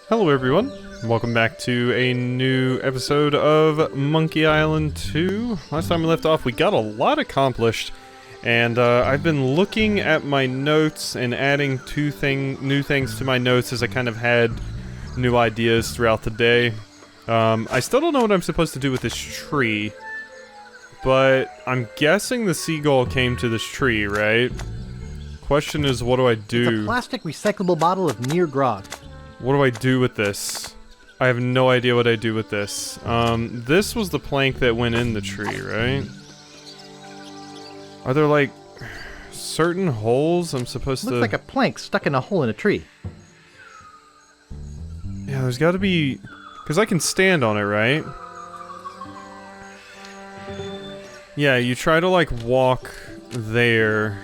Hello everyone, welcome back to a new episode of Monkey Island 2. Last time we left off we got a lot accomplished, and I've been looking at my notes and adding new things to my notes as I kind of had new ideas throughout the day. I still don't know what I'm supposed to do with this tree, but I'm guessing the seagull came to this tree, right? Question is, what do I do? It's a plastic recyclable bottle of near grog. What do I do with this? I have no idea what I do with this. This was the plank that went in the tree, right? Are there, like, certain holes I'm supposed to... Looks like a plank stuck in a hole in a tree. Yeah, there's gotta be... Because I can stand on it, right? Yeah, you try to, like, walk there.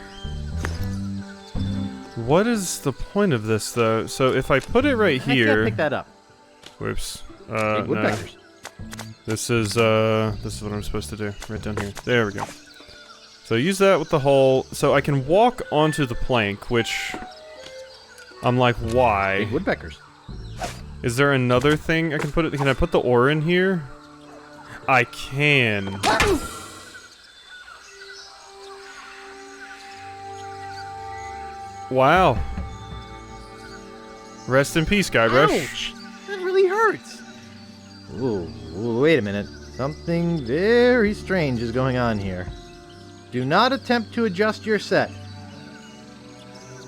What is the point of this, though? So if I put it right here... I can't pick that up. Whoops. Hey, woodpeckers. No. This is what I'm supposed to do. Right down here. There we go. So use that with the hole. So I can walk onto the plank, which... I'm like, why? Hey, woodpeckers. Is there another thing I can put it... Can I put the ore in here? I can. Wow. Rest in peace, Guybrush. Ouch! That really hurts. Ooh, wait a minute. Something very strange is going on here. Do not attempt to adjust your set.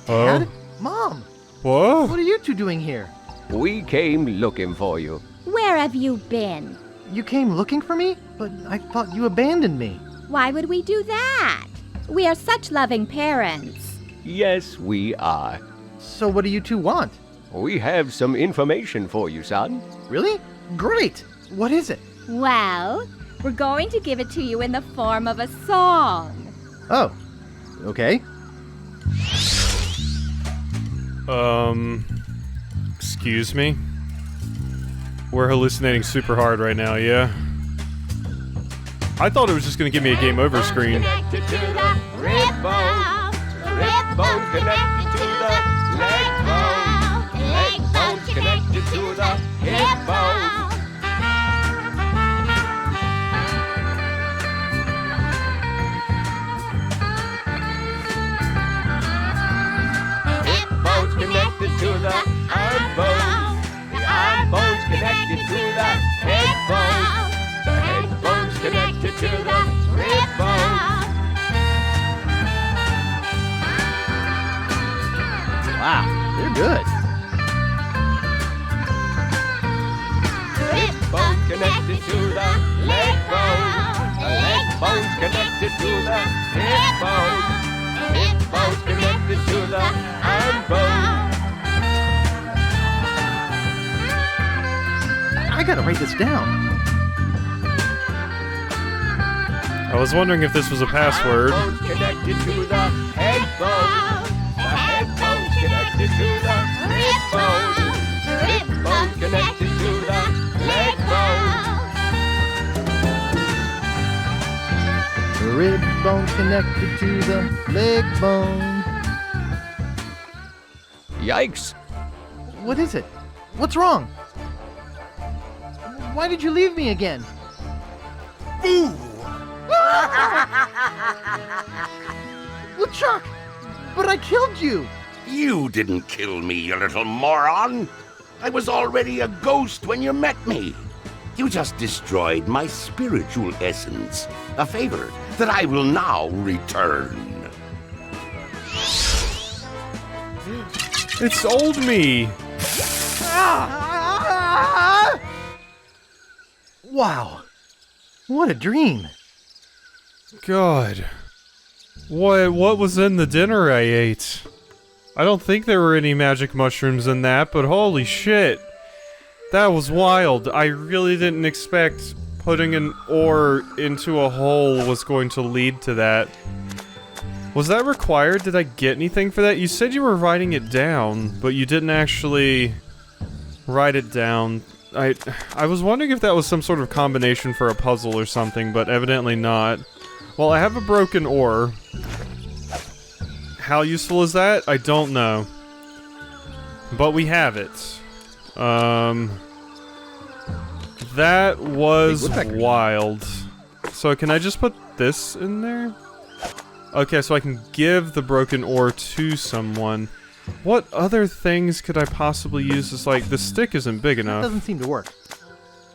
Oh. Dad? Mom! Whoa. What are you two doing here? We came looking for you. Where have you been? You came looking for me? But I thought you abandoned me. Why would we do that? We are such loving parents. Yes, we are. So what do you two want? We have some information for you, son. Really? Great! What is it? Well, we're going to give it to you in the form of a song. Oh. Okay. Excuse me? We're hallucinating super hard right now, yeah? I thought it was just gonna give me a game over screen. Connected to the rib bone. Rib bone connected to the leg bone. Leg bone connected to the hip bone. Hip bone's connected to the arm bones. The arm bone's connected to the head bone. The head bone's connected to the rib bone. Wow, you're good. Rib bone connected to the leg bone. The leg bone's connected to the hip bone. Hip bone's connected to the arm bone. I gotta write this down. I was wondering if this was a password. Arm bone's connected to the head bone. The head bone's connected to the rib bone. Rib bone's connected to the leg bone. The rib bone connected to the leg bone. Yikes! What is it? What's wrong? Why did you leave me again? Ooh! LeChuck! But I killed you! You didn't kill me, you little moron! I was already a ghost when you met me. You just destroyed my spiritual essence, a favor that I will now return. It's old me! Wow. What a dream. God. What was in the dinner I ate? I don't think there were any magic mushrooms in that, but holy shit. That was wild. I really didn't expect putting an ore into a hole was going to lead to that. Was that required? Did I get anything for that? You said you were writing it down, but you didn't actually write it down. I was wondering if that was some sort of combination for a puzzle or something, but evidently not. Well, I have a broken ore. How useful is that? I don't know. But we have it. That was Big woodpeckers. wild. So can I just put this in there? Okay, so I can give the broken ore to someone. What other things could I possibly use as, like, the stick isn't big That enough. doesn't seem to work.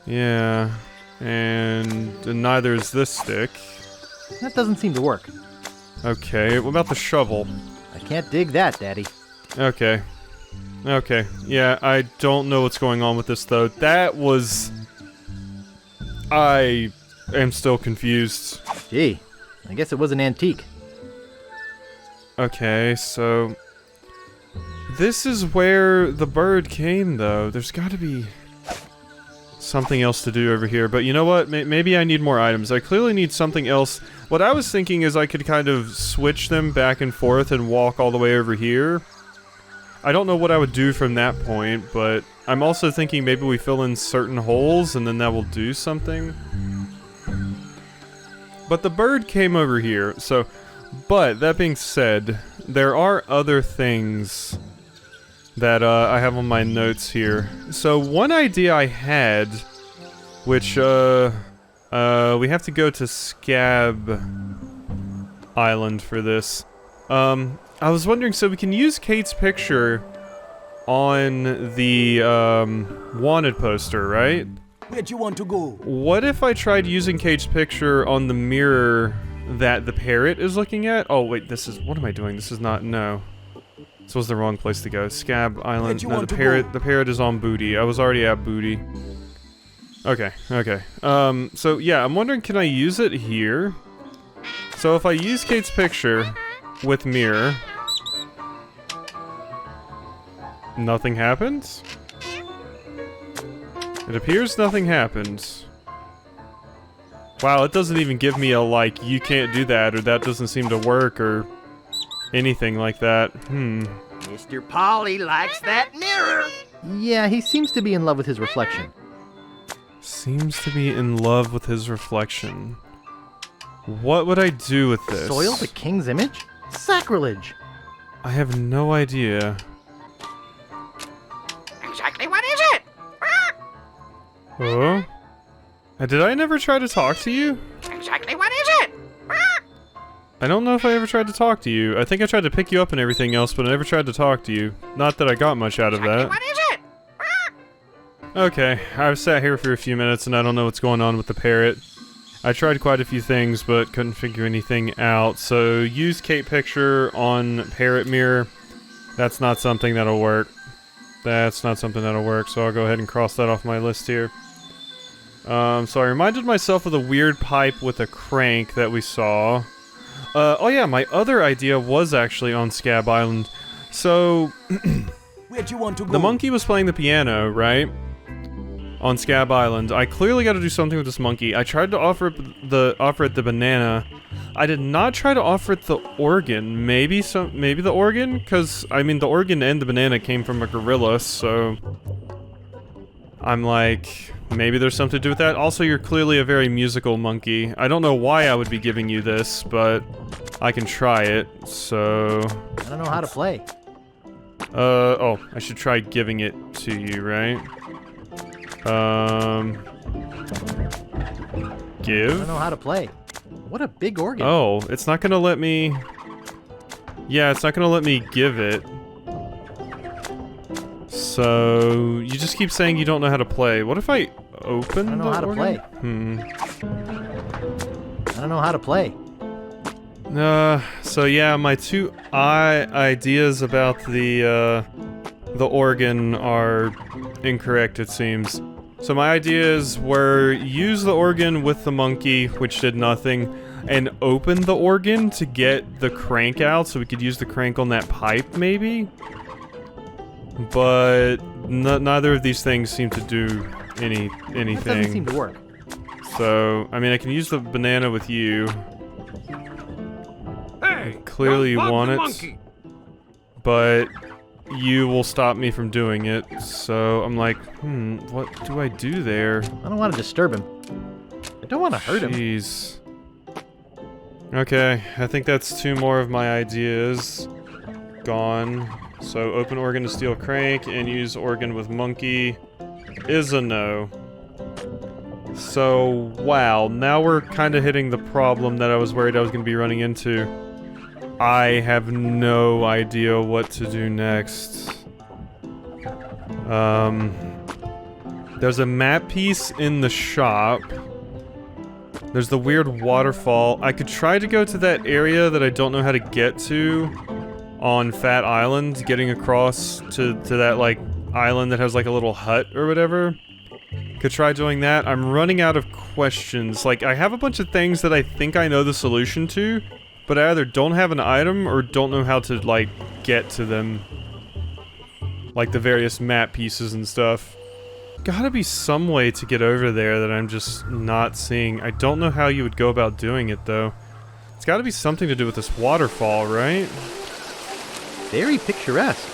Yeah, and neither is this stick. That doesn't seem to work. Okay, what about the shovel? I can't dig that, Daddy. Okay. Okay, yeah, I don't know what's going on with this, though. That was... I am still confused. Gee, I guess it was an antique. Okay, so... This is where the bird came, though. There's gotta be... something else to do over here, but you know what? Maybe I need more items. I clearly need something else. What I was thinking is I could kind of switch them back and forth and walk all the way over here. I don't know what I would do from that point, but I'm also thinking maybe we fill in certain holes and then that will do something. But the bird came over here, so... But, that being said, there are other things that I have on my notes here. So, one idea I had, which, we have to go to Scab Island for this. I was wondering, so we can use Kate's picture on the, wanted poster, right? Where do you want to go? What if I tried using Kate's picture on the mirror that the parrot is looking at? Oh, wait, this is... What am I doing? This is not... No. This was the wrong place to go. Scab Island. you No, want the to parrot... go? The parrot is on Booty. I was already at Booty. Okay, okay. So, yeah, I'm wondering, can I use it here? So, if I use Kate's picture with mirror... Nothing happens? It appears nothing happens. Wow, it doesn't even give me a, like, you can't do that, or that doesn't seem to work, or anything like that. Mr. Polly likes that mirror. Yeah, he seems to be in love with his reflection. Seems to be in love with his reflection. What would I do with this? Soil the king's image? Sacrilege! I have no idea. Exactly what is it? Huh? Did I never try to talk to you? Exactly what is it? I don't know if I ever tried to talk to you. I think I tried to pick you up and everything else, but I never tried to talk to you. Not that I got much out of that. What is it? Okay, I've sat here for a few minutes and I don't know what's going on with the parrot. I tried quite a few things, but couldn't figure anything out. So, use Kate picture on parrot mirror. That's not something that'll work. That's not something that'll work, so I'll go ahead and cross that off my list here. So I reminded myself of the weird pipe with a crank that we saw. Oh yeah, my other idea was actually on Scab Island. So, Where do you want to go? the monkey was playing the piano, right? On Scab Island. I clearly got to do something with this monkey. I tried to offer it the banana. I did not try to offer it the organ. Maybe the organ? Because, I mean, the organ and the banana came from a gorilla, so... I'm like, maybe there's something to do with that. Also, you're clearly a very musical monkey. I don't know why I would be giving you this, but I can try it, so... I don't know how to play. Oh, I should try giving it to you, right? Give? I don't know how to play. What a big organ. Oh, it's not gonna let me... Yeah, it's not gonna let me give it. So, you just keep saying you don't know how to play. What if I open I don't know the how to organ? I don't know how to play. So yeah, my two ideas about the organ are incorrect, it seems. So my ideas were use the organ with the monkey, which did nothing, and open the organ to get the crank out, so we could use the crank on that pipe, maybe? But neither of these things seem to do anything. That doesn't seem to work. So, I mean, I can use the banana with you. Hey, Clearly you don't bug want the it, monkey. but you will stop me from doing it. So I'm like, what do I do there? I don't want to disturb him. I don't want to hurt him. Jeez. Okay, I think that's two more of my ideas gone. So open organ to steal crank and use organ with monkey is a no. So, wow, now we're kind of hitting the problem that I was worried I was going to be running into. I have no idea what to do next. There's a map piece in the shop. There's the weird waterfall. I could try to go to that area that I don't know how to get to on Fat Island, getting across to that, like, island that has, like, a little hut or whatever. Could try doing that. I'm running out of questions. Like, I have a bunch of things that I think I know the solution to, but I either don't have an item or don't know how to, like, get to them. Like the various map pieces and stuff. Gotta be some way to get over there that I'm just not seeing. I don't know how you would go about doing it, though. It's gotta be something to do with this waterfall, right? Very picturesque.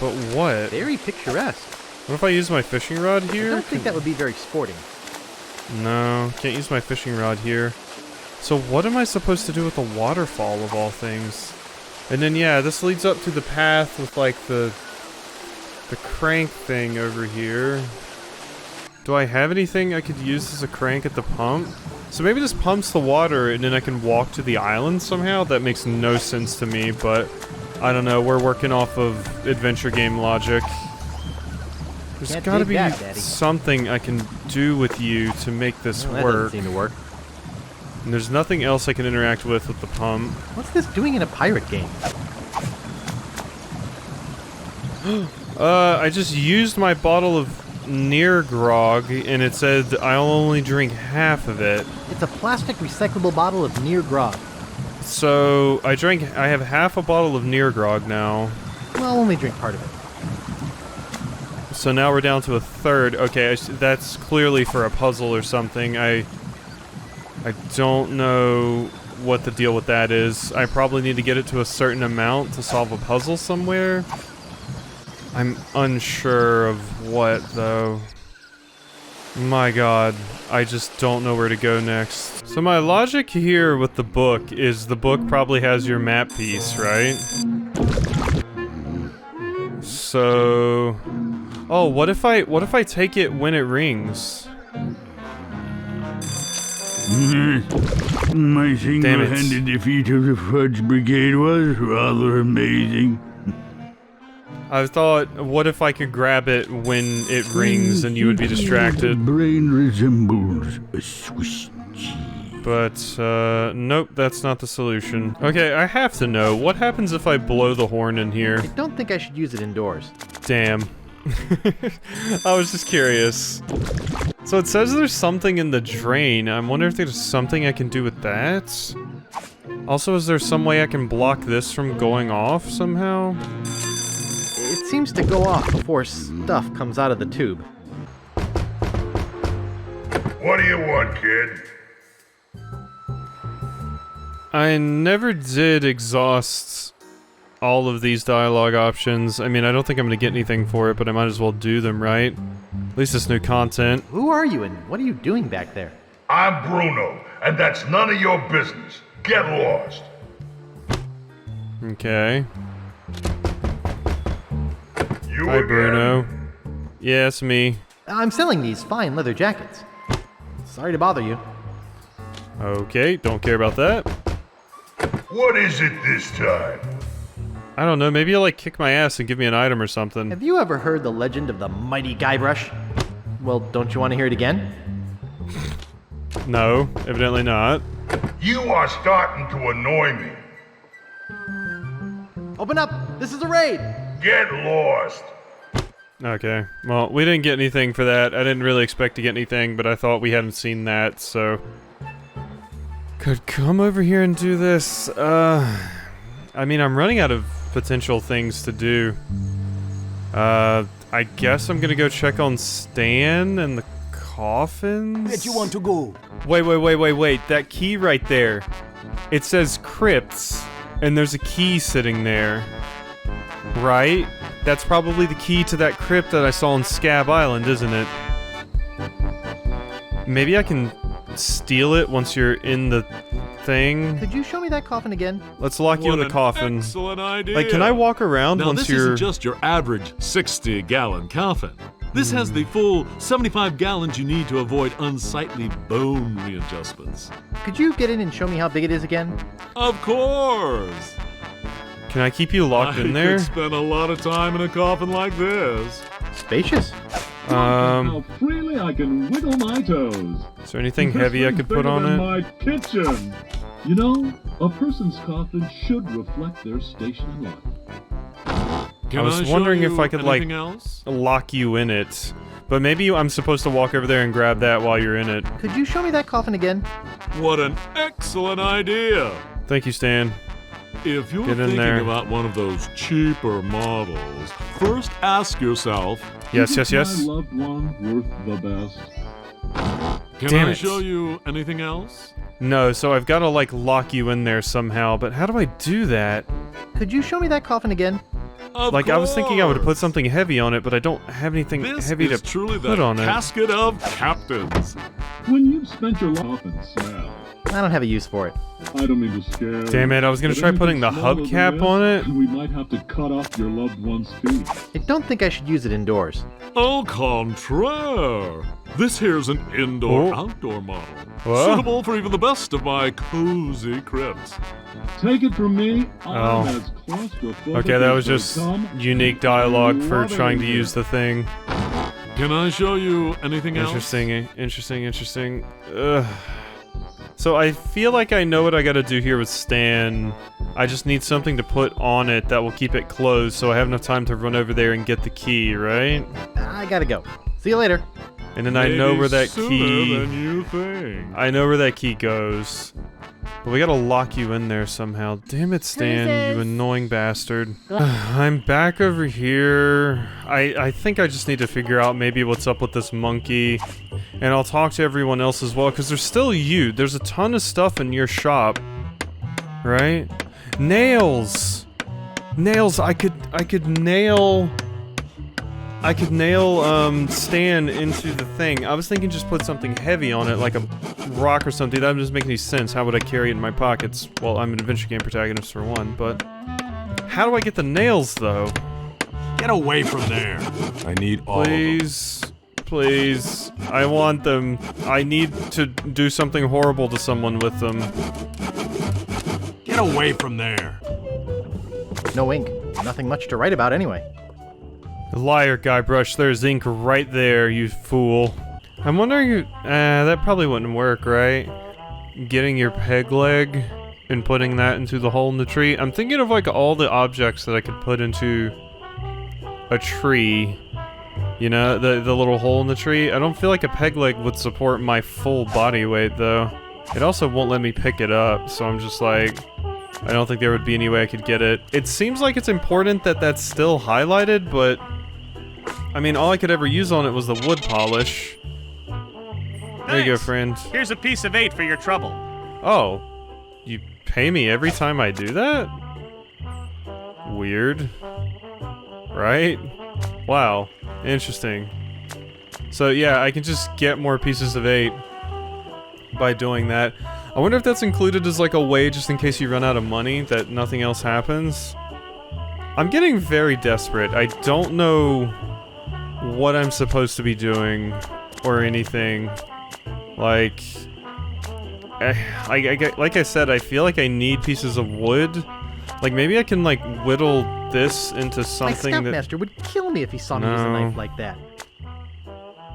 But what? Very picturesque. What if I use my fishing rod here? I don't think that would be very sporting. No, can't use my fishing rod here. So what am I supposed to do with the waterfall of all things? And then yeah, this leads up to the path with like the crank thing over here. Do I have anything I could use as a crank at the pump? So maybe this pumps the water and then I can walk to the island somehow? That makes no sense to me, but I don't know, we're working off of adventure game logic. There's Can't gotta dig be that, Daddy. something I can do with you to make this Well, that work. doesn't seem to work. And there's nothing else I can interact with the pump. What's this doing in a pirate game? I just used my bottle of near grog and it said I'll only drink half of it. It's a plastic recyclable bottle of near grog. So I have half a bottle of near grog now. Well, I'll only drink part of it. So now we're down to a third. Okay, that's clearly for a puzzle or something. I don't know what the deal with that is. I probably need to get it to a certain amount to solve a puzzle somewhere. I'm unsure of what, though. My god, I just don't know where to go next. So my logic here with the book is the book probably has your map piece, right? So... Oh, what if I take it when it rings? My single-handed defeat of the Fudge Brigade was rather amazing. I thought, what if I could grab it when it rings and you would be The distracted? brain resembles a Swiss cheese. But, nope, that's not the solution. Okay, I have to know. What happens if I blow the horn in here? I don't think I should use it indoors. Damn. I was just curious. So it says there's something in the drain. I wonder if there's something I can do with that? Also, is there some way I can block this from going off somehow? It seems to go off before stuff comes out of the tube. What do you want, kid? I never did exhaust all of these dialogue options. I mean, I don't think I'm gonna get anything for it, but I might as well do them, right? At least it's new content. Who are you and what are you doing back there? I'm Bruno, and that's none of your business. Get lost. Okay. You Hi, again? Bruno. Yeah, it's me. I'm selling these fine leather jackets. Sorry to bother you. Okay, don't care about that. What is it this time? I don't know, maybe you'll like kick my ass and give me an item or something. Have you ever heard the legend of the mighty Guybrush? Well, don't you want to hear it again? No, evidently not. You are starting to annoy me. Open up! This is a raid! Get lost. Okay, well, we didn't get anything for that. I didn't really expect to get anything, but I thought we hadn't seen that, so... Could come over here and do this. I mean, I'm running out of potential things to do. I guess I'm gonna go check on Stan and the coffins? Where you want to go? Wait. That key right there. It says crypts, and there's a key sitting there. Right? That's probably the key to that crypt that I saw on Scab Island, isn't it? Maybe I can steal it once you're in the thing. Could you show me that coffin again? Let's lock you in the coffin. Excellent idea. Like, can I walk around now, once this you're... isn't just your average 60-gallon coffin. This has the full 75 gallons you need to avoid unsightly bone readjustments. Could you get in and show me how big it is again? Of course. Can I keep you locked in there? I could spend a lot of time in a coffin like this. Spacious. How freely I can wiggle my toes. Is there anything heavy I could put on it? My kitchen. You know, a person's coffin should reflect their station in life. Can I was show wondering if you I could, like, anything else? lock you in it. But maybe I'm supposed to walk over there and grab that while you're in it. Could you show me that coffin again? What an excellent idea! Thank you, Stan. If you're Get in thinking there. about one of those cheaper models, first ask yourself, Yes, Isn't yes, yes. my loved one worth the best? can Damn I it. show you anything else? No, so I've got to, like, lock you in there somehow, but how do I do that? Could you show me that coffin again? Of Like, I was thinking I would put course. something heavy on it, but I don't have anything This heavy is to truly put the on it. casket of captains. When you've spent your life in Sal, I don't have a use for it. I don't mean to scare you. Damn it, I was gonna but try putting the anything smaller than hubcap this, on it. and we might have to cut off your loved one's feet. I don't think I should use it indoors. Au contraire. This here's an indoor-outdoor model. What? Suitable for even the best of my cozy crypts. Take it from me, I'm Oh. as claustrophobic Okay, that was as they just come. unique dialogue for Love trying to it. use the thing. Can I show you anything else? Interesting. Ugh. So I feel like I know what I gotta do here with Stan. I just need something to put on it that will keep it closed so I have enough time to run over there and get the key, right? I gotta go. See you later. And then I know Maybe where that sooner key... than you think. I know where that key goes. But we gotta lock you in there somehow. Damn it, Stan, you Cruises. annoying bastard. I'm back over here. I think I just need to figure out maybe what's up with this monkey. And I'll talk to everyone else as well, because there's still you. There's a ton of stuff in your shop. Right? Nails! Nails, I could nail Stan into the thing. I was thinking just put something heavy on it, like a rock or something. That doesn't make any sense. How would I carry it in my pockets? Well, I'm an adventure game protagonist for one, but... How do I get the nails, though? Get away from there. I need all of them. Please. I want them. I need to do something horrible to someone with them. Get away from there. No ink. Nothing much to write about anyway. Liar, Guybrush. There's ink right there, you fool. I'm wondering... that probably wouldn't work, right? Getting your peg leg and putting that into the hole in the tree. I'm thinking of, like, all the objects that I could put into a tree. You know, the little hole in the tree. I don't feel like a peg leg would support my full body weight, though. It also won't let me pick it up, so I'm just like... I don't think there would be any way I could get it. It seems like it's important that that's still highlighted, but... I mean, all I could ever use on it was the wood polish. There you go, friend. Here's a piece of 8 for your trouble. Oh. You pay me every time I do that? Weird. Right? Wow. Interesting. So yeah, I can just get more pieces of 8 by doing that. I wonder if that's included as like a way just in case you run out of money, that nothing else happens. I'm getting very desperate. I don't know what I'm supposed to be doing or anything. Like... like I said, I feel like I need pieces of wood. Like, maybe I can, like, whittle this into My something that... scoutmaster would kill me if he saw me use a No. knife like that.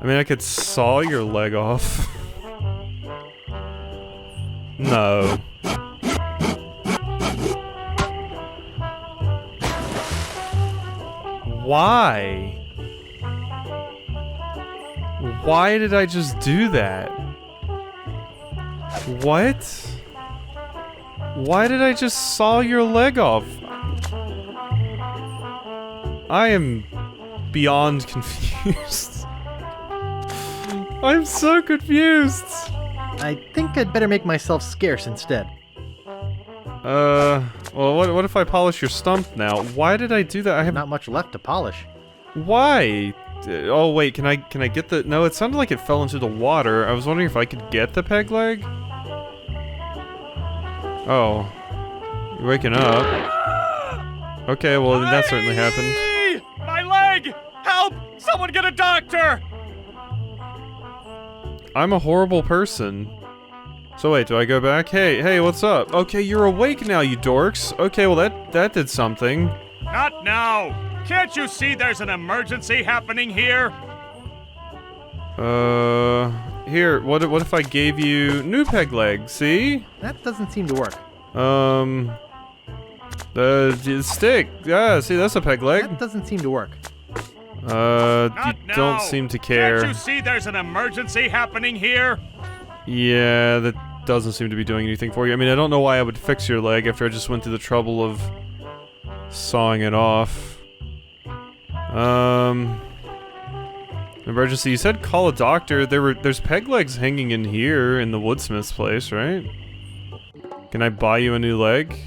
I mean, I could saw your leg off. No. Why? Why did I just do that? What? Why did I just saw your leg off? I am beyond confused. I'm so confused. I think I'd better make myself scarce instead. Well, what if I polish your stump now? Why did I do that? I have Not much left to polish. Why? Oh wait, can I get the? No, it sounded like it fell into the water. I was wondering if I could get the peg leg. Oh. You're waking up. Okay, well, that certainly happened. My leg! Help! Someone get a doctor! I'm a horrible person. So wait, do I go back? Hey, what's up? Okay, you're awake now, you dorks. Okay, well, that did something. Not now! Can't you see there's an emergency happening here? Here, what if I gave you new peg leg, see? That doesn't seem to work. The stick. Yeah, see, that's a peg leg. That doesn't seem to work. You Not don't now. seem to care. Can't you see there's an emergency happening here? Yeah, that doesn't seem to be doing anything for you. I mean, I don't know why I would fix your leg after I just went through the trouble of sawing it off. Emergency. You said call a doctor. There's peg legs hanging in here in the woodsmith's place, right? Can I buy you a new leg?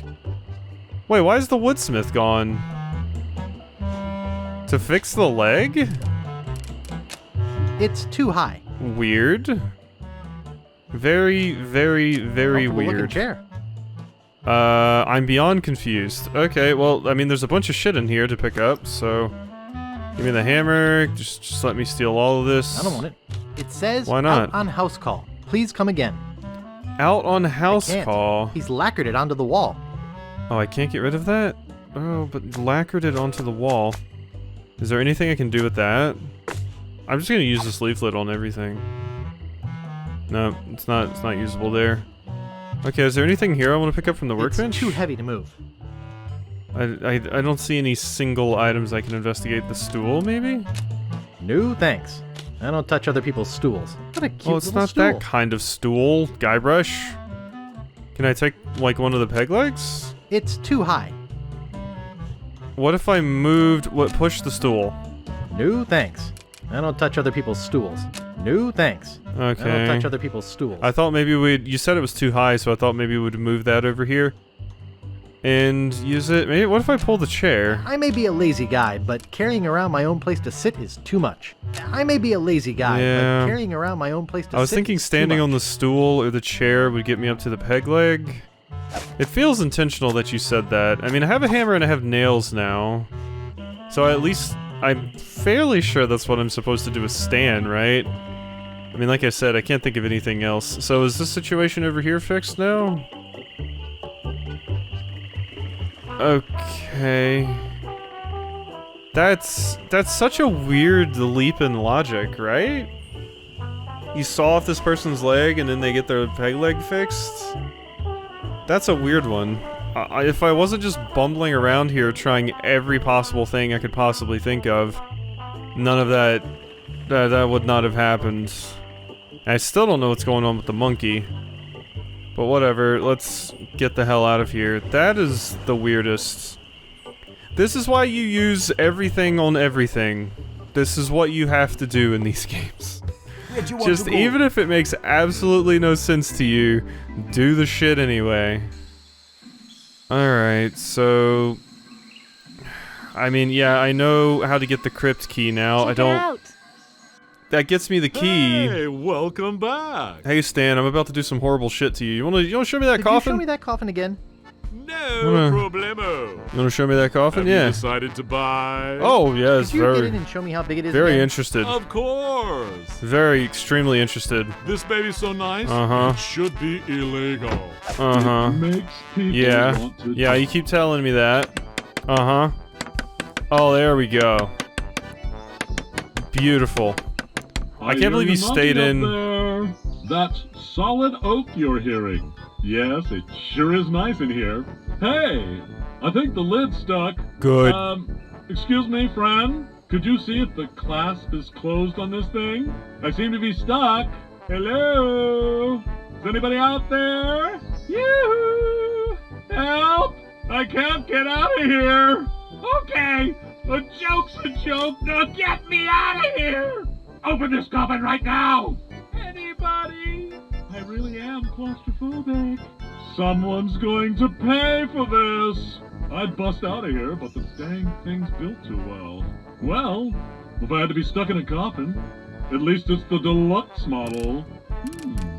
Wait, why is the woodsmith gone? To fix the leg? It's too high. Weird. Very, very, very weird. Chair. I'm beyond confused. Okay, well, I mean, there's a bunch of shit in here to pick up, so... Give me the hammer, just let me steal all of this. I don't want it. It says, why not? Out on house call. Please come again. Out on house call? He's lacquered it onto the wall. Oh, I can't get rid of that? Oh, but lacquered it onto the wall. Is there anything I can do with that? I'm just gonna use this leaflet on everything. No, it's not usable there. Okay, is there anything here I want to pick up from the workbench? It's too heavy to move. I don't see any single items I can investigate. The stool, maybe? No, thanks. I don't touch other people's stools. What a cute it's little not stool. that kind of stool, Guybrush. Can I take, like, one of the peg legs? It's too high. What if I pushed the stool? No, thanks. I don't touch other people's stools. No, thanks. Okay. I don't touch other people's stools. I thought maybe you said it was too high, so I thought maybe we'd move that over here. And use it. Maybe, what if I pull the chair? I may be a lazy guy, but carrying around my own place to sit is too much. I may be a lazy guy, but carrying around my own place to sit I was thinking standing on the stool or the chair would get me up to the peg leg. It feels intentional that you said that. I mean, I have a hammer and I have nails now. So at least I'm fairly sure that's what I'm supposed to do with stand, right? I mean, like I said, I can't think of anything else. So is this situation over here fixed now? Okay. That's such a weird leap in logic, right? You saw off this person's leg and then they get their peg leg fixed? That's a weird one. If I wasn't just bumbling around here trying every possible thing I could possibly think of, none of that would not have happened. I still don't know what's going on with the monkey. But whatever, let's get the hell out of here. That is the weirdest. This is why you use everything on everything. This is what you have to do in these games. Just even if it makes absolutely no sense to you, do the shit anyway. Alright, so... I mean, yeah, I know how to get the crypt key now. I don't... That gets me the key. Hey, welcome back. Hey Stan, I'm about to do some horrible shit to you. You wanna show me that coffin? Could you show me that coffin again? No problemo. You wanna show me that coffin? Have yeah. You decided to buy? Oh yes, Could you get in and show me how big it is? Very again? interested. Of course. Very extremely interested. This baby's so nice. Uh-huh. It should be illegal. Uh-huh. Makes people Yeah. want to Yeah, you keep telling me that. Uh-huh. Oh, there we go. Beautiful. I can't believe you stayed in... There. That's solid oak you're hearing. Yes, it sure is nice in here. Hey, I think the lid's stuck. Good. Excuse me, friend. Could you see if the clasp is closed on this thing? I seem to be stuck. Hello? Is anybody out there? Yoo-hoo! Help! I can't get out of here. Okay, a joke's a joke. Now get me out of here. Open this coffin right now! Anybody? I really am claustrophobic. Someone's going to pay for this! I'd bust out of here, but the dang thing's built too well. Well, if I had to be stuck in a coffin, at least it's the deluxe model.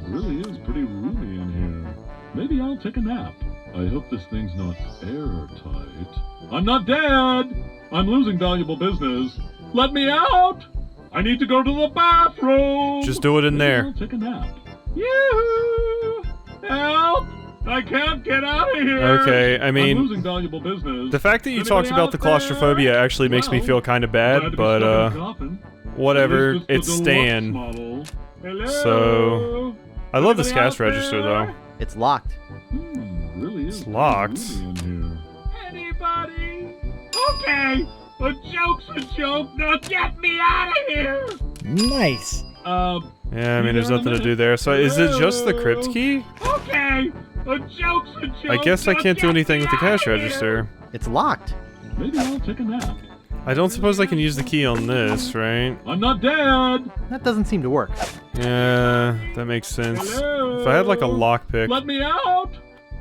Really is pretty roomy in here. Maybe I'll take a nap. I hope this thing's not airtight. I'm not dead! I'm losing valuable business. Let me out! I need to go to the bathroom! Just do it in there. I'll take a nap. Yoo-hoo! Help! I can't get out of here! Okay, I mean, I'm losing valuable business. the fact that you Anybody talked about out the claustrophobia there? actually makes me Well, feel kind of glad to bad, be but, stuck in a coffin. whatever, At least it's the deluxe Stan. model. Hello? So, I love this Anybody cash out register, there? though. It's locked. Really is It's locked. really in here. Anybody? Okay, a joke's a joke. Now get me out of here. Nice. Yeah, I mean, there's nothing to do there. So, is it just the crypt key? Okay, a joke's a joke. I guess I Now can't do get anything me with the cash outta here. register. It's locked. Maybe I'll take a nap. I don't suppose I can use the key on this, right? I'm not dead. That doesn't seem to work. Yeah, that makes sense. Hello? If I had like a lockpick. Let me out.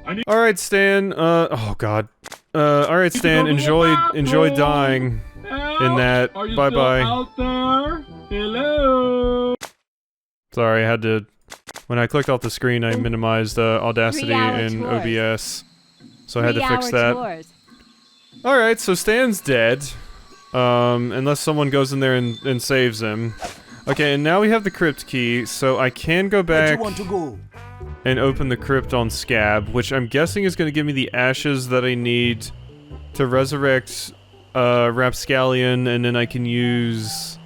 I need. Alright, Stan, oh god. Alright, Stan, enjoy dying Help? in that. Are you Bye-bye. still out there? Hello. Sorry, I had to... When I clicked off the screen, I minimized Audacity 3-hour in chores. OBS. So I had to fix 3-hour that. chores. Alright, so Stan's dead. Unless someone goes in there and saves him. Okay, and now we have the crypt key, so I can go back and open the crypt on Scab, which I'm guessing is going to give me the ashes that I need to resurrect Rapp Scallion, and then I can use...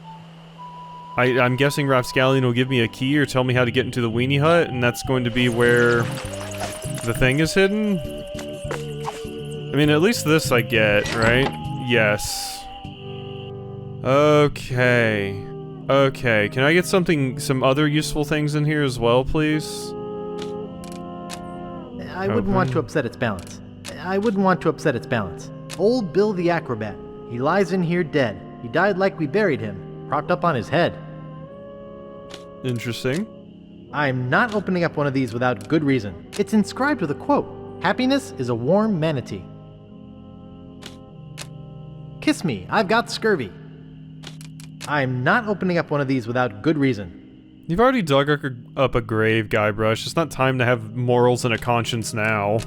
I'm guessing Rapp Scallion will give me a key or tell me how to get into the weenie hut, and that's going to be where the thing is hidden. I mean, at least this I get, right? Yes. Okay. Okay, can I get some other useful things in here as well, please? I wouldn't want to upset its balance. Old Bill the Acrobat. He lies in here dead. He died like we buried him, propped up on his head. Interesting. I'm not opening up one of these without good reason. It's inscribed with a quote. Happiness is a warm manatee. Kiss me, I've got scurvy. I'm not opening up one of these without good reason. You've already dug up a grave, Guybrush. It's not time to have morals and a conscience now.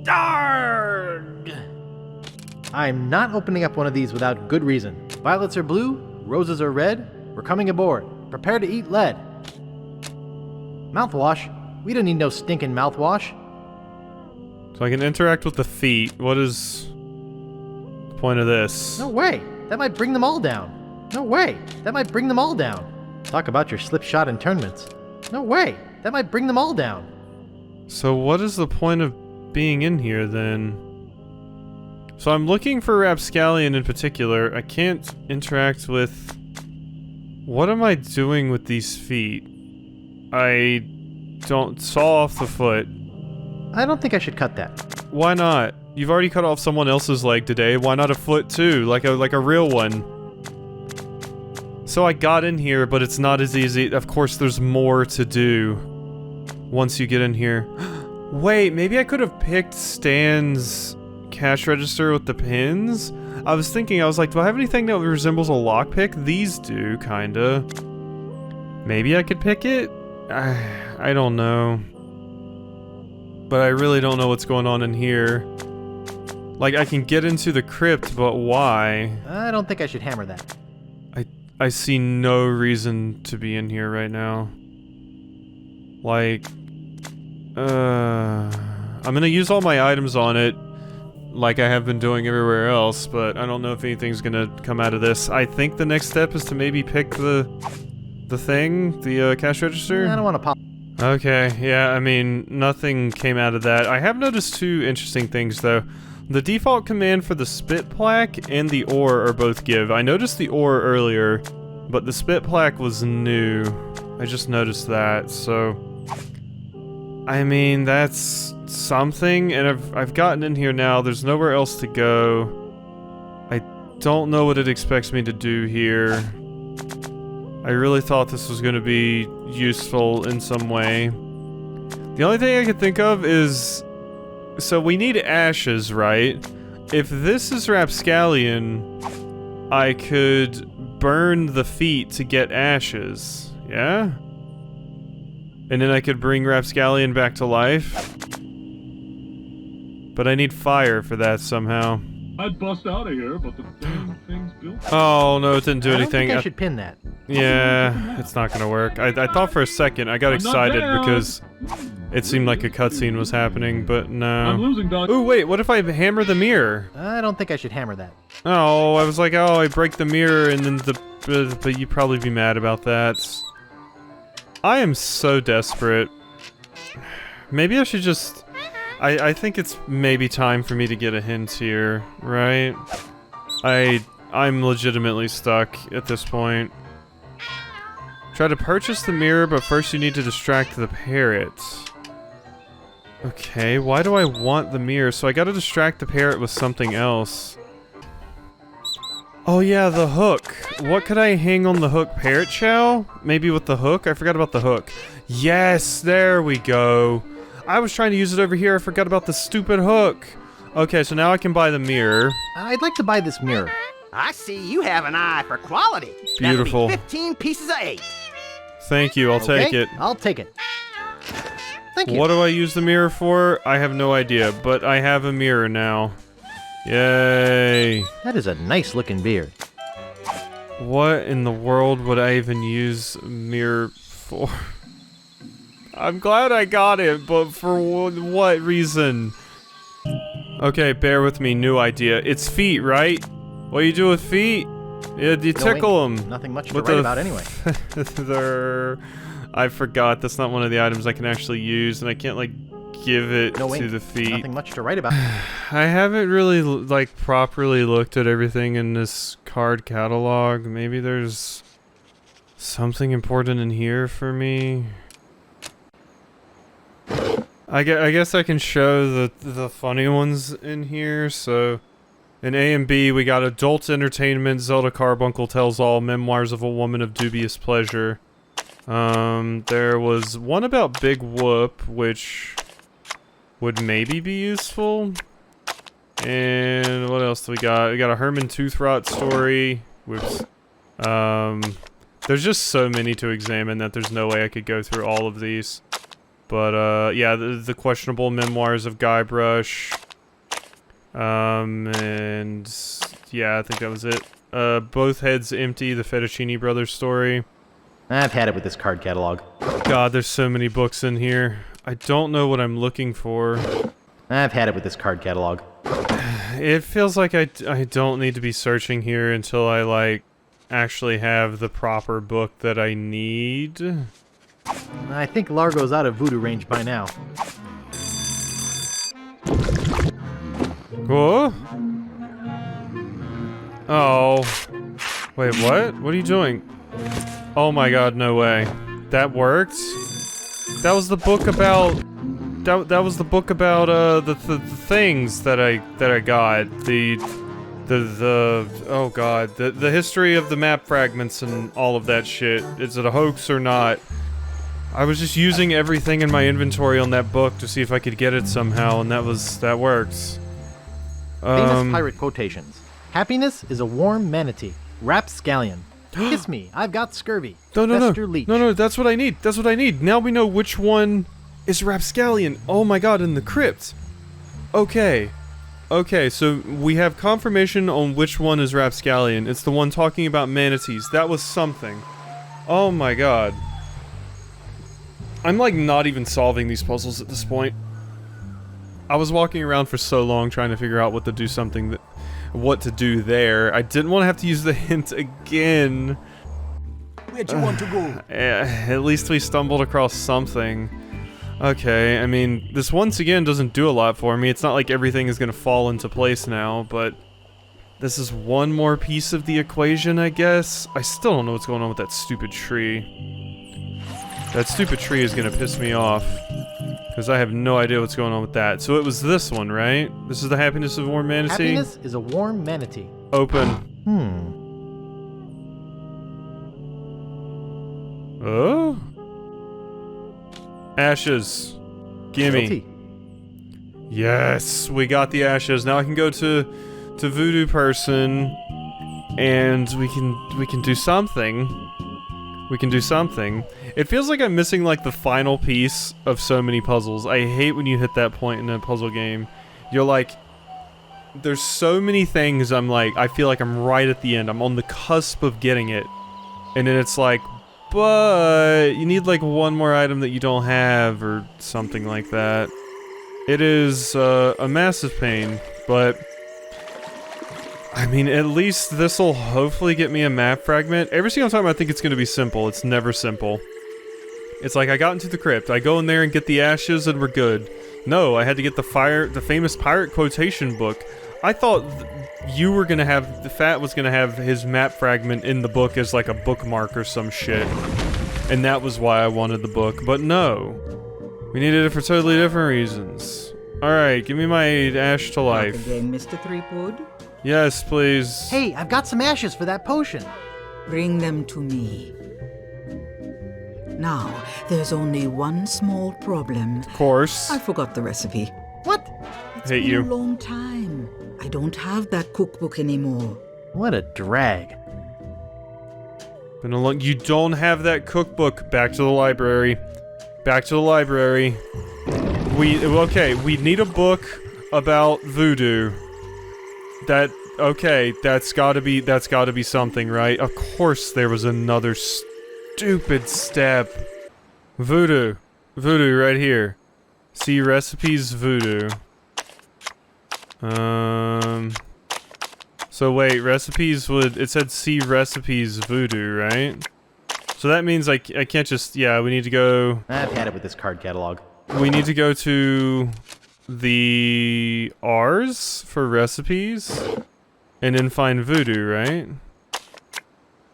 Darg! I'm not opening up one of these without good reason. Violets are blue, roses are red. We're coming aboard. Prepare to eat lead. Mouthwash? We don't need no stinking mouthwash. So I can interact with the feet. What is the point of this? No way! That might bring them all down. No way! That might bring them all down. Talk about your slipshod internments. No way! That might bring them all down. So what is the point of being in here then? So I'm looking for Rapp Scallion in particular. I can't interact with... What am I doing with these feet? I don't... Saw off the foot. I don't think I should cut that. Why not? You've already cut off someone else's leg today. Why not a foot too? Like a real one. So I got in here, but it's not as easy. Of course, there's more to do once you get in here. Wait, maybe I could have picked Stan's cash register with the pins? I was thinking, I was like, do I have anything that resembles a lockpick? These do, kinda. Maybe I could pick it? I don't know. But I really don't know what's going on in here. Like, I can get into the crypt, but why? I don't think I should hammer that. I see no reason to be in here right now. Like, I'm gonna use all my items on it, like I have been doing everywhere else, but I don't know if anything's gonna come out of this. I think the next step is to maybe pick the thing, the cash register. I don't want to pop. Okay, yeah, I mean, nothing came out of that. I have noticed two interesting things, though. The default command for the spit plaque and the ore are both give. I noticed the ore earlier, but the spit plaque was new. I just noticed that, so... I mean, that's something, and I've gotten in here now. There's nowhere else to go. I don't know what it expects me to do here. I really thought this was going to be useful in some way. The only thing I could think of is... So we need ashes, right? If this is Rapp Scallion, I could burn the feet to get ashes, yeah? And then I could bring Rapp Scallion back to life. But I need fire for that somehow. I'd bust out of here, but the damn thing's built. Oh no, it didn't do I don't anything. think I should pin that. Yeah, it's not gonna work. I thought for a second, I got excited because it seemed like a cutscene was happening, but no. I'm losing, Doc. Ooh, wait, what if I hammer the mirror? I don't think I should hammer that. Oh, I was like, oh, I break the mirror and then but you'd probably be mad about that. I am so desperate. Maybe I should just... I think it's maybe time for me to get a hint here, right? I'm legitimately stuck at this point. Try to purchase the mirror, but first you need to distract the parrot. Okay, why do I want the mirror? So I gotta distract the parrot with something else. Oh yeah, the hook. What could I hang on the hook? Parrot shell? Maybe with the hook? I forgot about the hook. Yes, there we go. I was trying to use it over here. I forgot about the stupid hook. Okay, so now I can buy the mirror. I'd like to buy this mirror. I see you have an eye for quality. Beautiful. That'll be 15 pieces of 8. Thank you, I'll take Okay, it. I'll take it. Thank you. What do I use the mirror for? I have no idea, but I have a mirror now. Yay. That is a nice looking beard. What in the world would I even use a mirror for? I'm glad I got it, but for what reason? Okay, bear with me, new idea. It's feet, right? What do you do with feet? You tickle them. Nothing much to write about anyway. I forgot, that's not one of the items I can actually use, and I can't, like, give it to the feet. Nothing much to write about. I haven't really, like, properly looked at everything in this card catalog. Maybe there's something important in here for me. I guess I can show the funny ones in here. So, in A and B, we got Adult Entertainment, Zelda Carbuncle Tells All, Memoirs of a Woman of Dubious Pleasure. There was one about Big Whoop, which would maybe be useful. And what else do we got? We got a Herman Toothrot story. Whoops. There's just so many to examine that there's no way I could go through all of these. But, yeah, the questionable memoirs of Guybrush. And, yeah, I think that was it. Both Heads Empty, the Fettuccine Brothers story. I've had it with this card catalog. God, there's so many books in here. I don't know what I'm looking for. I've had it with this card catalog. It feels like I don't need to be searching here until I, like, actually have the proper book that I need. I think Largo's out of Voodoo range by now. Whoa? Oh. Wait, what? What are you doing? Oh my god, no way. That worked? That was the book about... That was the book about, the things that I got. Oh god. The history of the map fragments and all of that shit. Is it a hoax or not? I was just using everything in my inventory on that book to see if I could get it somehow, and that worked. Famous pirate quotations. Happiness is a warm manatee. Rapp Scallion. Kiss me, I've got scurvy. No, that's what I need. That's what I need. Now we know which one is Rapp Scallion. Oh my god, in the crypt. Okay. Okay, so we have confirmation on which one is Rapp Scallion. It's the one talking about manatees. That was something. Oh my god. I'm like not even solving these puzzles at this point. I was walking around for so long trying to figure out what to do there. I didn't want to have to use the hint again. Where'd you want to go? At least we stumbled across something. Okay, I mean, this once again doesn't do a lot for me. It's not like everything is gonna fall into place now, but this is one more piece of the equation, I guess. I still don't know what's going on with that stupid tree. That stupid tree is gonna piss me off. Because I have no idea what's going on with that. So it was this one, right? This is the happiness of a warm manatee? Happiness is a warm manatee. Open. Oh? Ashes. Gimme. Guilty. Yes, we got the ashes. Now I can go to Voodoo person and we can do something. We can do something. It feels like I'm missing like the final piece of so many puzzles. I hate when you hit that point in a puzzle game. You're like, there's so many things I'm like, I feel like I'm right at the end. I'm on the cusp of getting it. And then it's like, but you need like one more item that you don't have or something like that. It is a massive pain, but I mean, at least this'll hopefully get me a map fragment. Every single time I think it's gonna be simple, it's never simple. It's like I got into the crypt, I go in there and get the ashes and we're good. No, I had to get the famous pirate quotation book. I thought you were gonna have, the Fat was gonna have his map fragment in the book as like a bookmark or some shit. And that was why I wanted the book, but no. We needed it for totally different reasons. Alright, give me my ash to life. Back again, Mr. Threepwood? Yes, please. Hey, I've got some ashes for that potion. Bring them to me. Now, there's only one small problem. Of course. I forgot the recipe. What? It's Hate been you. a long time. I don't have that cookbook anymore. What a drag. Been a long. You don't have that cookbook. Back to the library. Back to the library. Okay, we need a book about voodoo. That's gotta be something, right? Of course there was another stupid step. Voodoo. Voodoo right here. See recipes voodoo. So wait, recipes it said see recipes voodoo, right? So that means I can't just, yeah, we need to go. I've had it with this card catalog. We need to go to the R's for recipes and then find voodoo, right?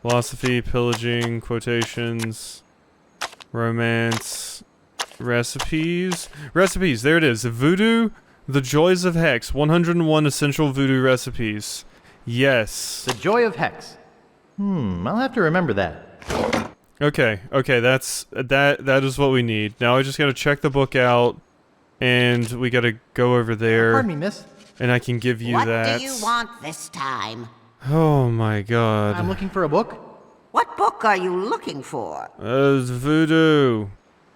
Philosophy, pillaging, quotations, romance, recipes. Recipes, there it is. Voodoo, the joys of Hex, 101 essential voodoo recipes. Yes. The Joy of Hex. I'll have to remember that. Okay, that is what we need. Now I just gotta check the book out, and we gotta go over there. Pardon me, miss. And I can give you that. What do you want this time? Oh my god. I'm looking for a book. What book are you looking for? It's voodoo.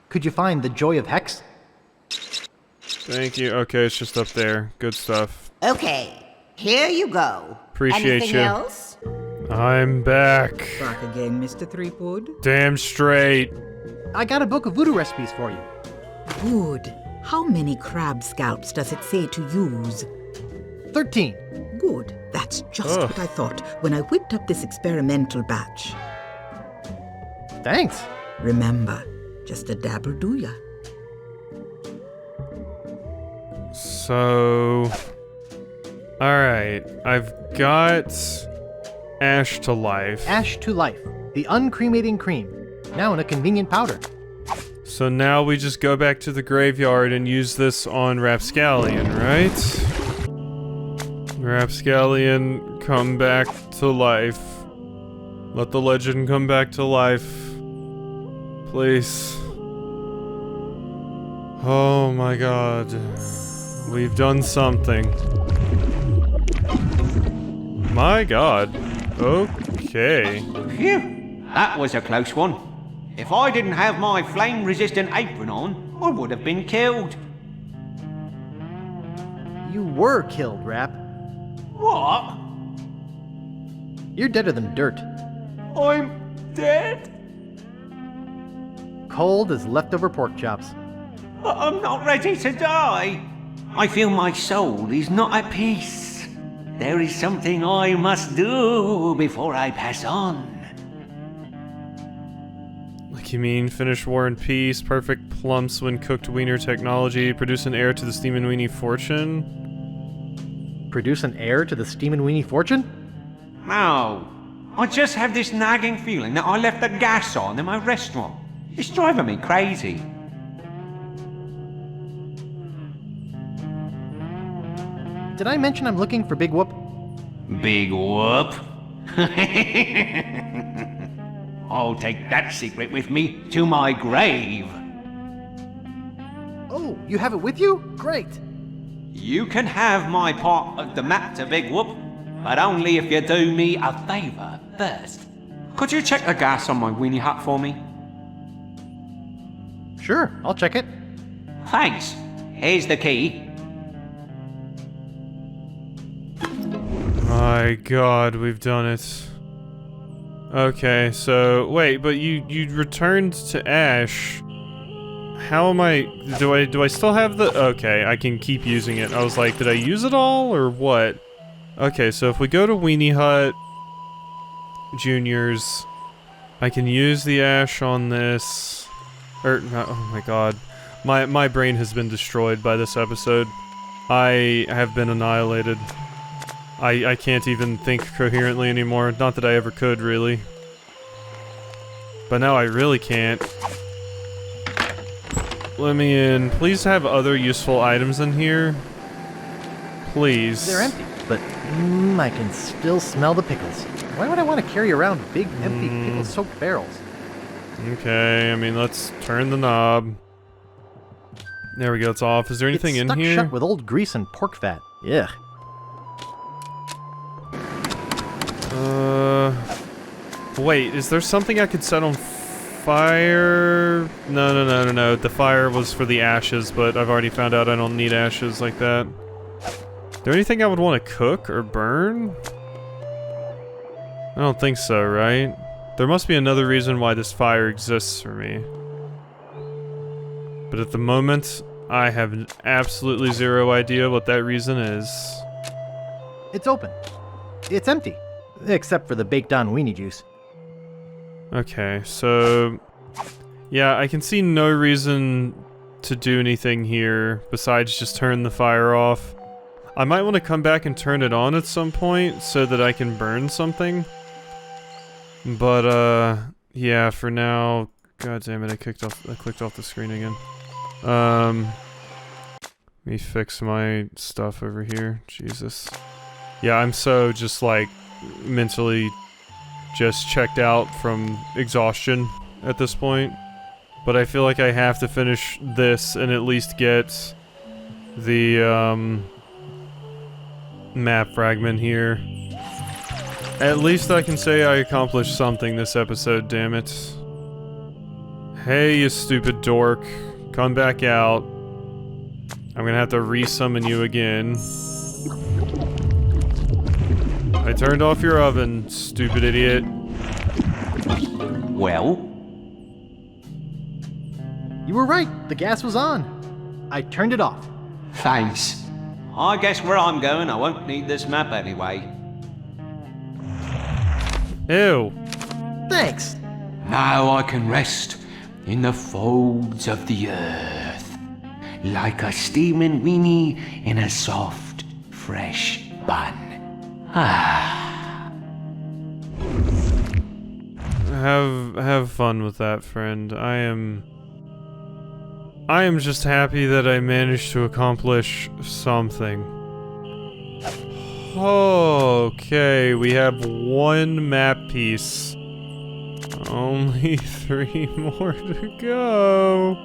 Could you find The Joy of Hex? Thank you. Okay, it's just up there. Good stuff. Okay, here you go. Appreciate Anything you. else? I'm back. Back again, Mr. Threepwood? Damn straight. I got a book of voodoo recipes for you. Good. How many crab scalps does it say to use? 13. Good. That's just what I thought when I whipped up this experimental batch. Thanks. Remember, just a dabble do ya. So... Alright, I've got... Ash to life. Ash to life. The uncremating cream. Now in a convenient powder. So now we just go back to the graveyard and use this on Scallion, right? Scallion, come back to life. Let the legend come back to life. Please. Oh my god. We've done something. My god. Okay. Phew, that was a close one. If I didn't have my flame-resistant apron on, I would have been killed. You were killed, Rapp. What? You're deader than dirt. I'm dead? Cold as leftover pork chops. I'm not ready to die. I feel my soul is not at peace. There is something I must do before I pass on. Like you mean finish war in peace, perfect plumps when cooked wiener technology, produce an heir to the steam and weenie fortune? Produce an heir to the steam and weenie fortune? No. I just have this nagging feeling that I left the gas on in my restaurant. It's driving me crazy. Did I mention I'm looking for Big Whoop? Big whoop. I'll take that secret with me to my grave. Oh, you have it with you? Great. You can have my part of the map to Big Whoop, but only if you do me a favor first. Could you check the gas on my weenie hat for me? Sure, I'll check it. Thanks. Here's the key. my god, we've done it. Okay, so wait, but you returned to Ash. How am I? Do I still have the? Okay, I can keep using it. I was like, did I use it all or what? Okay, so if we go to Weenie Hut Juniors, I can use the Ash on this. Or oh my god, my brain has been destroyed by this episode. I have been annihilated. I can't even think coherently anymore. Not that I ever could, really. But now I really can't. Let me in. Please have other useful items in here. Please. They're empty, but I can still smell the pickles. Why would I want to carry around big, empty, pickle-soaked barrels? Okay, I mean, let's turn the knob. There we go, it's off. Is there anything in here? It's stuck shut with old grease and pork fat. Ugh. Wait, is there something I could set on fire? No. The fire was for the ashes, but I've already found out I don't need ashes like that. Is there anything I would want to cook or burn? I don't think so, right? There must be another reason why this fire exists for me. But at the moment, I have absolutely zero idea what that reason is. It's open. It's empty. Except for the baked-on weenie juice. Okay, so... yeah, I can see no reason to do anything here besides just turn the fire off. I might want to come back and turn it on at some point so that I can burn something. But, yeah, for now... God damn it, I clicked off the screen again. Let me fix my stuff over here. Jesus. Yeah, I'm so just, like, mentally just checked out from exhaustion at this point. But I feel like I have to finish this and at least get the, map fragment here. At least I can say I accomplished something this episode, damn it. Hey, you stupid dork. Come back out. I'm gonna have to re-summon you again. I turned off your oven, stupid idiot. Well? You were right. The gas was on. I turned it off. Thanks. I guess where I'm going, I won't need this map anyway. Ew. Thanks. Now I can rest in the folds of the earth, like a steaming weenie in a soft, fresh bun. Have fun with that, friend. I am just happy that I managed to accomplish something. Okay, we have one map piece. Only 3 more to go.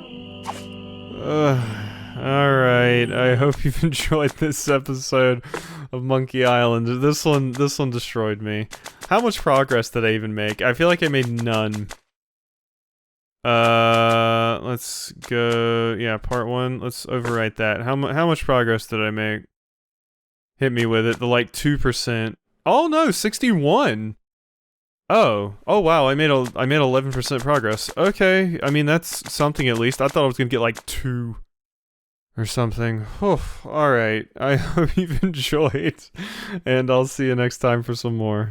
Alright, I hope you've enjoyed this episode of Monkey Island. This one destroyed me. How much progress did I even make? I feel like I made none. Let's go, yeah, part 1, let's overwrite that. How much progress did I make? Hit me with it, the like 2%. Oh no, 61! Oh wow, I made 11% progress. Okay, I mean that's something at least. I thought I was gonna get like 2 or something. Alright, I hope you've enjoyed, and I'll see you next time for some more.